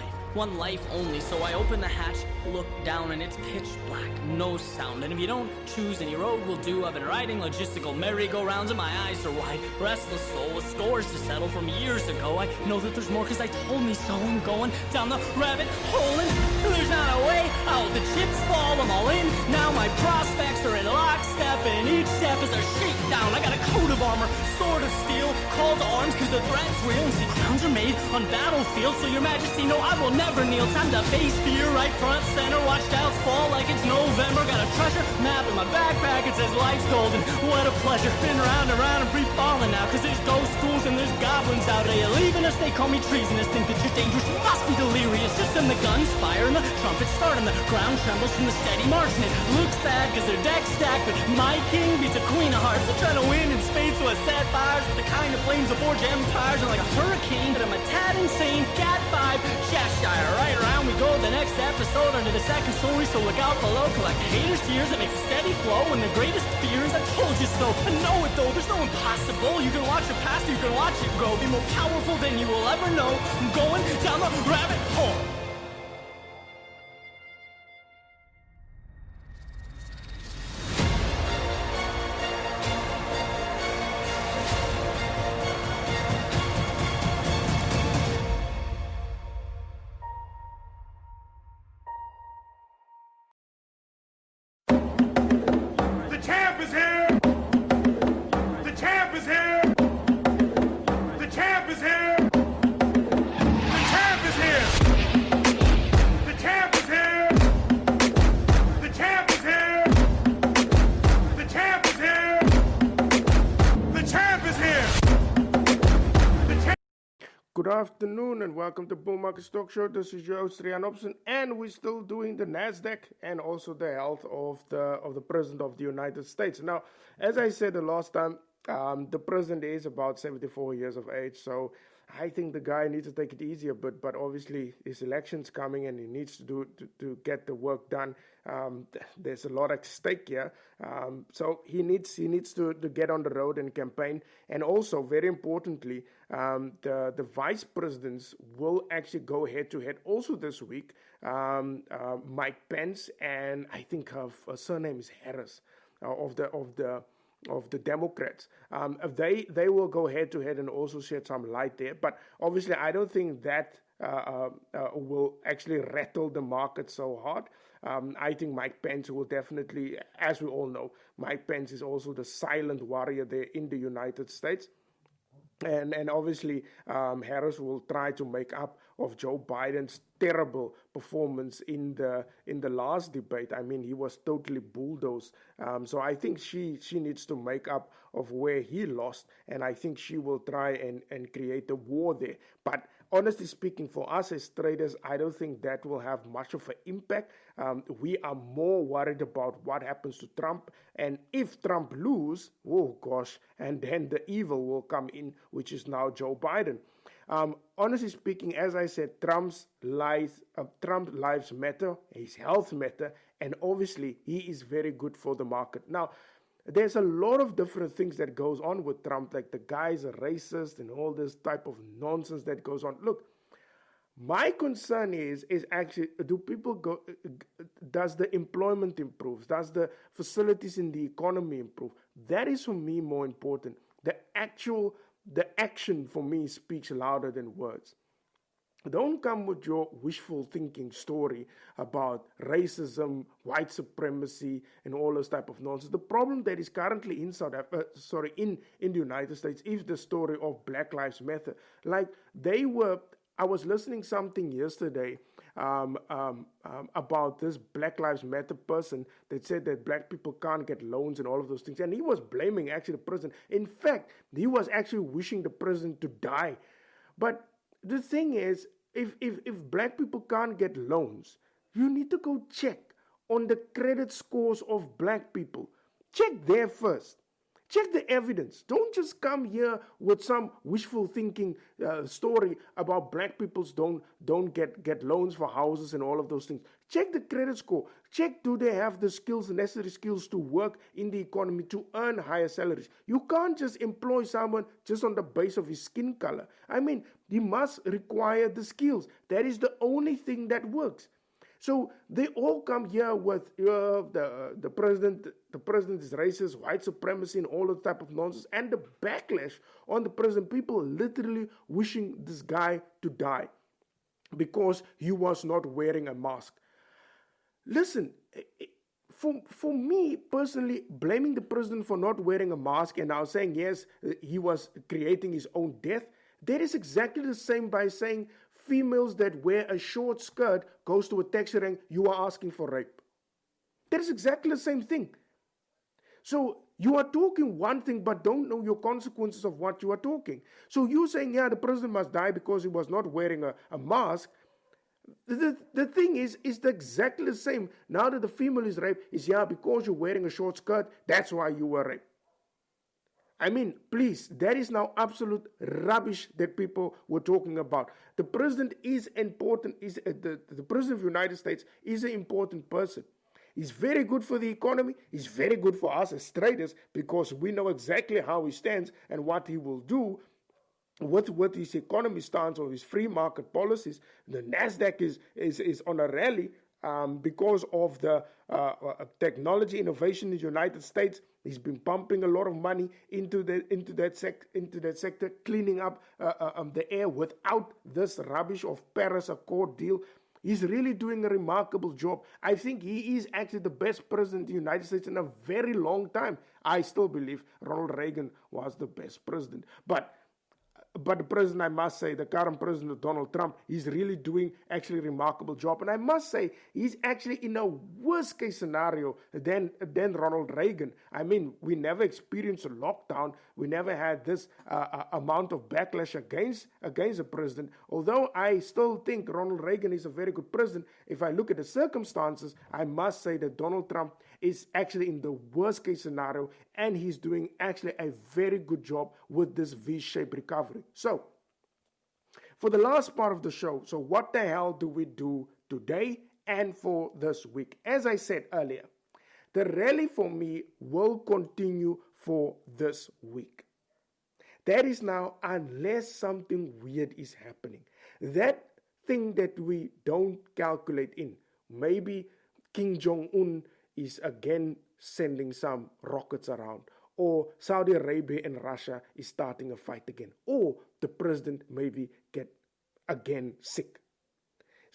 life only. So I opened the hatch, looked down, and it's pitch black, no sound. And if you don't choose any road will do. I've been riding logistical merry-go-rounds and my eyes are wide. Restless soul with scores to settle from years ago. I know that there's more cause I told me so. I'm going down the rabbit hole and there's not a way out. The chips fall, I'm all in. Now my prospects are in lockstep and each step is a shakedown. I got a coat of armor, sword of steel, call to arms cause the threat's real. And see, crowns are made on battlefields, so your majesty, no, I will never kneel. Time to face fear right front center. Watch doubts fall like it's November. Got a treasure map in my backpack, it says life's golden. What a pleasure. Been round and round and free falling now, cause there's ghost schools and there's goblins out there. You're leaving us, they call me treasonous. Think that you're dangerous, you must be delirious. Just then the guns fire and the trumpets start and the ground trembles from the steady march. And it looks bad cause their deck's stacked, but my king beats a queen of hearts. They're trying to win in spades, so I set fires with the kind of flames that forge empires. And like a hurricane, but I'm a tad insane. Cat 5, Cheshire. Right around we go, the next episode under the second story, so look out below. Collect haters' tears that makes a steady flow. And the greatest fears, I told you so. I know it though, there's no impossible. You can watch it past, you can watch it grow. Be more powerful than you will ever know. I'm going down the rabbit hole. The champ is here! The champ is here! The champ is here! The champ is here! The champ is here! The champ is here! The champ is here! The champ is here! The champ. Good afternoon and welcome to Bull Market Stock Show. This is your host Rian Opson, and we're still doing the Nasdaq and also the health of the President of the United States. Now, as I said the last time, the President is about 74 years of age, so I think the guy needs to take it easy a bit. But obviously, his election's coming and he needs to get the work done. There's a lot at stake here, so he needs to get on the road and campaign. And also, very importantly, the vice presidents will actually go head to head also this week. Mike Pence and I think her surname is Harris of the Democrats. They will go head to head and also shed some light there. But obviously, I don't think that will actually rattle the market so hard. I think Mike Pence will definitely, as we all know, Mike Pence is also the silent warrior there in the United States. And obviously, Harris will try to make up of Joe Biden's terrible performance in the last debate. I mean, he was totally bulldozed. So I think she needs to make up of where he lost, and I think she will try and create a war there. But honestly speaking, for us as traders, I don't think that will have much of an impact. We are more worried about what happens to Trump, and if Trump loses, oh gosh, and then the evil will come in, which is now Joe Biden. Honestly speaking, as I said, Trump's lives matter, his health matter, and obviously he is very good for the market. Now, there's a lot of different things that goes on with Trump, like the guy's a racist and all this type of nonsense that goes on. Look, My concern is actually, do people go, does the employment improve? Does the facilities in the economy improve? That is for me more important. The action for me speaks louder than words. Don't come with your wishful thinking story about racism, white supremacy, and all those type of nonsense. The problem that is currently in in the United States is the story of Black Lives Matter. Like I was listening something yesterday about this Black Lives Matter person that said that black people can't get loans and all of those things, and he was blaming actually the president. In fact, he was actually wishing the president to die. But the thing is, if black people can't get loans, you need to go check on the credit scores of black people. Check there first. Check the evidence. Don't just come here with some wishful thinking story about black people don't get loans for houses and all of those things. Check the credit score. Check, do they have the skills, the necessary skills to work in the economy to earn higher salaries. You can't just employ someone just on the basis of his skin color. I mean, he must require the skills. That is the only thing that works. So they all come here with the president. The president is racist, white supremacy, and all that type of nonsense. And the backlash on the president, people literally wishing this guy to die because he was not wearing a mask. Listen, for me personally, blaming the president for not wearing a mask and now saying yes, he was creating his own death, that is exactly the same by saying females that wear a short skirt goes to a taxi rank, you are asking for rape. That is exactly the same thing. So you are talking one thing but don't know your consequences of what you are talking. So you saying, yeah, the president must die because he was not wearing a mask. The thing is exactly the same. Now that the female is raped, is because you're wearing a short skirt, that's why you were raped. I mean, please, that is now absolute rubbish that people were talking about. The president is important. The president of the United States is an important person. He's very good for the economy. He's very good for us as traders because we know exactly how he stands and what he will do with his economy stance or his free market policies. The NASDAQ is on a rally because of the technology innovation in the United States. He's been pumping a lot of money into that sector, cleaning up the air without this rubbish of Paris Accord deal. He's really doing a remarkable job. I think he is actually the best president of the United States in a very long time. I still believe Ronald Reagan was the best president. But the president, I must say, the current president, Donald Trump, he's really doing actually a remarkable job. And I must say, he's actually in a worse case scenario than Ronald Reagan. I mean, we never experienced a lockdown. We never had this amount of backlash against the president. Although I still think Ronald Reagan is a very good president, if I look at the circumstances, I must say that Donald Trump is actually in the worst case scenario, and he's doing actually a very good job with this V-shaped recovery. So, for the last part of the show, so what the hell do we do today and for this week? As I said earlier, the rally for me will continue for this week. That is now, unless something weird is happening. That thing that we don't calculate in. Maybe Kim Jong-un is again sending some rockets around, or Saudi Arabia and Russia is starting a fight again, or the president maybe get again sick.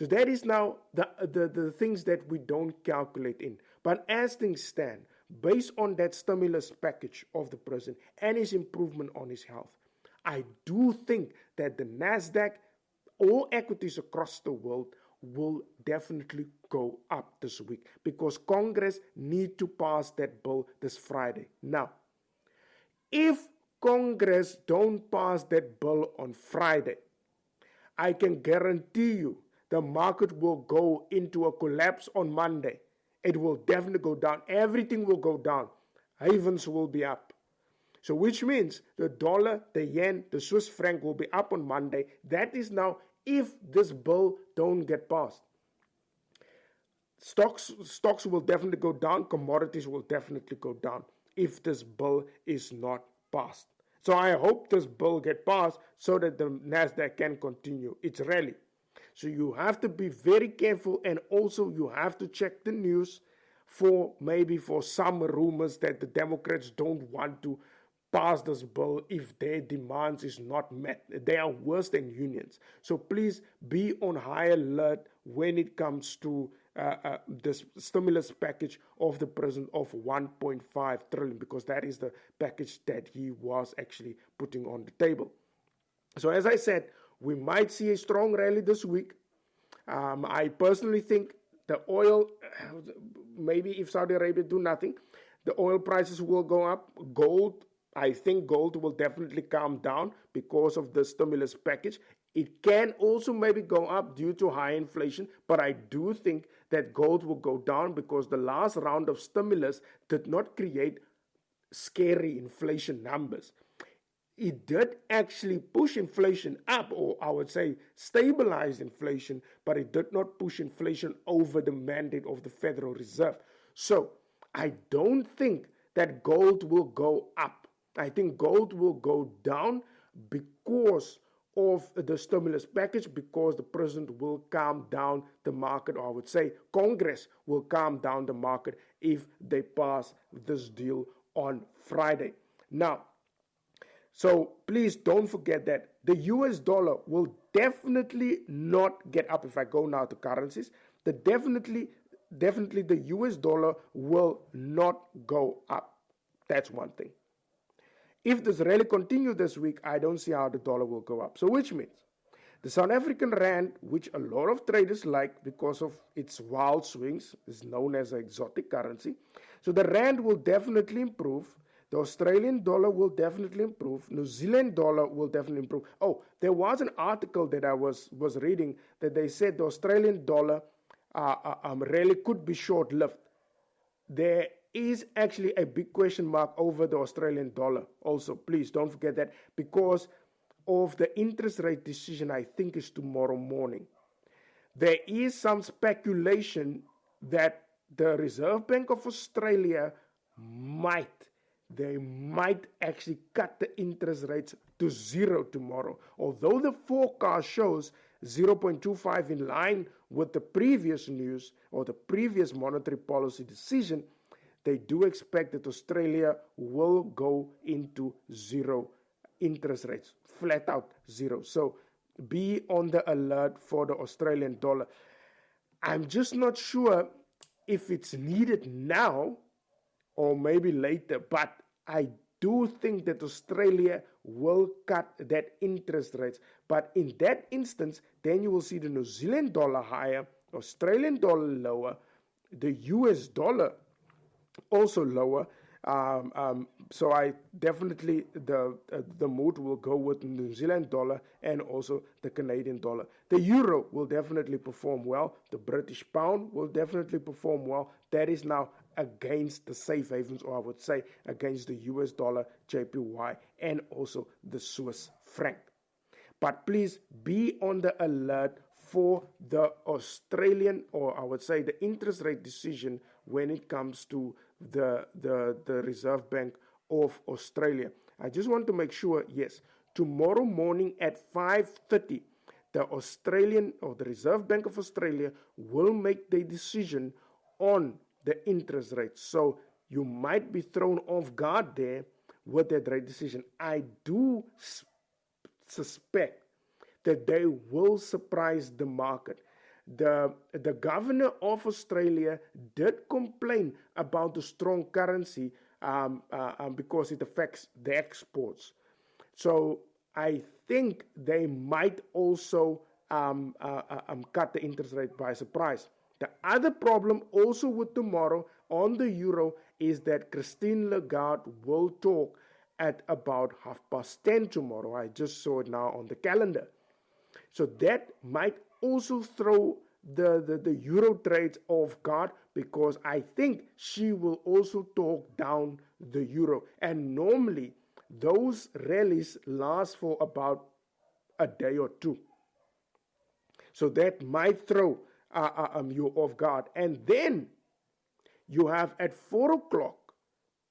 So that is now the things that we don't calculate in. But as things stand, based on that stimulus package of the president and his improvement on his health, I do think that the NASDAQ, all equities across the world, will definitely go up this week because Congress need to pass that bill this Friday. Now, if Congress don't pass that bill on Friday, I can guarantee you the market will go into a collapse on Monday. It will definitely go down. Everything will go down. Havens will be up. So which means the dollar, the yen, the Swiss franc will be up on Monday. That is now if this bill don't get passed. Stocks will definitely go down. Commodities will definitely go down if this bill is not passed. So I hope this bill get passed so that the NASDAQ can continue its rally. So you have to be very careful, and also you have to check the news for some rumors that the Democrats don't want to pass this bill if their demands is not met. They are worse than unions. So please be on high alert when it comes to this stimulus package of the president of 1.5 trillion, because that is the package that he was actually putting on the table. So as I said, we might see a strong rally this week. I personally think the oil, maybe if Saudi Arabia do nothing, the oil prices will go up. Gold, I think gold will definitely calm down because of the stimulus package. It can also maybe go up due to high inflation, but I do think that gold will go down because the last round of stimulus did not create scary inflation numbers. It did actually push inflation up, or I would say stabilize inflation, but it did not push inflation over the mandate of the Federal Reserve. So I don't think that gold will go up. I think gold will go down because of the stimulus package, because the president will calm down the market, or I would say Congress will calm down the market if they pass this deal on Friday. Now, so please don't forget that the US dollar will definitely not get up. If I go now to currencies, definitely the US dollar will not go up. That's one thing. If this rally continues this week, I don't see how the dollar will go up. So which means the South African rand, which a lot of traders like because of its wild swings, is known as an exotic currency. So the rand will definitely improve. The Australian dollar will definitely improve. New Zealand dollar will definitely improve. Oh, there was an article that I was reading that they said the Australian dollar really could be short-lived. There is actually a big question mark over the Australian dollar also. Please don't forget that, because of the interest rate decision, I think is tomorrow morning. There is some speculation that the Reserve Bank of Australia might actually cut the interest rates to zero tomorrow. Although the forecast shows 0.25 in line with the previous news or the previous monetary policy decision, they do expect that Australia will go into zero interest rates, flat out zero. So be on the alert for the Australian dollar. I'm just not sure if it's needed now or maybe later, but I do think that Australia will cut that interest rates. But in that instance, then you will see the New Zealand dollar higher, Australian dollar lower, the US dollar also lower. So I definitely, the mood will go with the New Zealand dollar and also the Canadian dollar. The euro will definitely perform well. The British pound will definitely perform well. That is now against the safe havens, or I would say against the US dollar, JPY, and also the Swiss franc. But please be on the alert for the Australian, or I would say the interest rate decision when it comes to the Reserve Bank of Australia. I just want to make sure, yes, tomorrow morning at 5:30, the Australian or the Reserve Bank of Australia will make their decision on the interest rate. So you might be thrown off guard there with that rate decision. I do suspect that they will surprise the market. The governor of Australia did complain about the strong currency because it affects the exports. So I think they might also cut the interest rate by surprise. The other problem also with tomorrow on the euro is that Christine Lagarde will talk at about 10:30 tomorrow. I just saw it now on the calendar. So that might also throw the euro trades off guard, because I think she will also talk down the euro. And normally those rallies last for about a day or two. So that might throw you off guard. And then you have at 4 o'clock,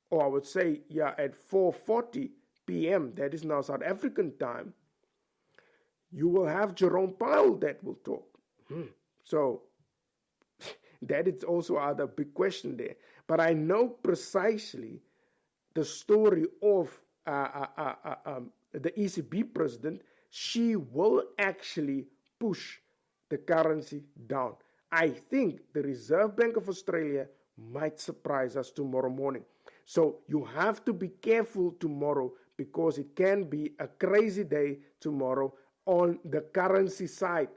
or I would say, at 4:40 p.m., that is now South African time, you will have Jerome Powell that will talk. So that is also other big question there. But I know precisely the story of the ECB president. She will actually push the currency down. I think the Reserve Bank of Australia might surprise us tomorrow morning. So you have to be careful tomorrow, because it can be a crazy day tomorrow on the currency side.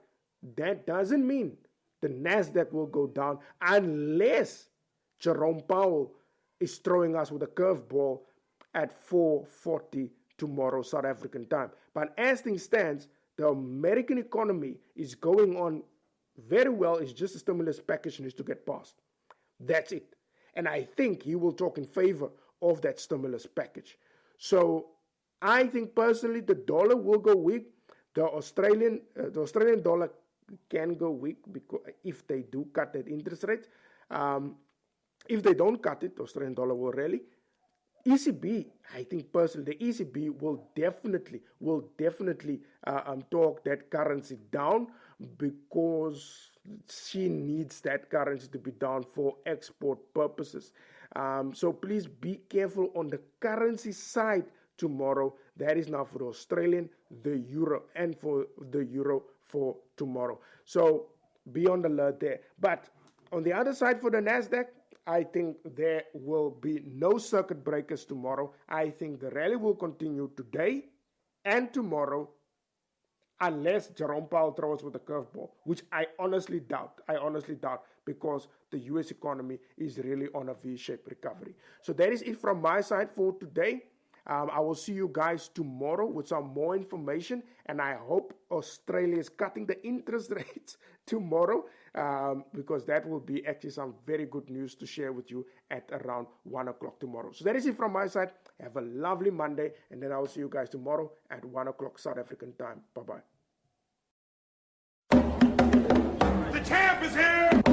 That doesn't mean the NASDAQ will go down unless Jerome Powell is throwing us with a curveball at 4:40 tomorrow South African time. But as things stands, the American economy is going on very well. It's just a stimulus package needs to get passed. That's it. And I think he will talk in favor of that stimulus package. So I think personally the dollar will go weak. The Australian dollar can go weak because if they do cut that interest rate. If they don't cut it, the Australian dollar will rally. ECB, I think personally, the ECB will definitely talk that currency down, because she needs that currency to be down for export purposes. So please be careful on the currency side tomorrow. That is now for the Australian, the euro, and for the euro for tomorrow. So be on the alert there. But on the other side for the NASDAQ, I think there will be no circuit breakers tomorrow. I think the rally will continue today and tomorrow, unless Jerome Powell throws with a curveball, which I honestly doubt. Because the U.S. economy is really on a V-shaped recovery. So that is it from my side for today. I will see you guys tomorrow with some more information, and I hope Australia is cutting the interest rates tomorrow, because that will be actually some very good news to share with you at around 1 o'clock tomorrow. So that is it from my side. Have a lovely Monday, and then I will see you guys tomorrow at 1 o'clock South African time. Bye-bye. The champ is here!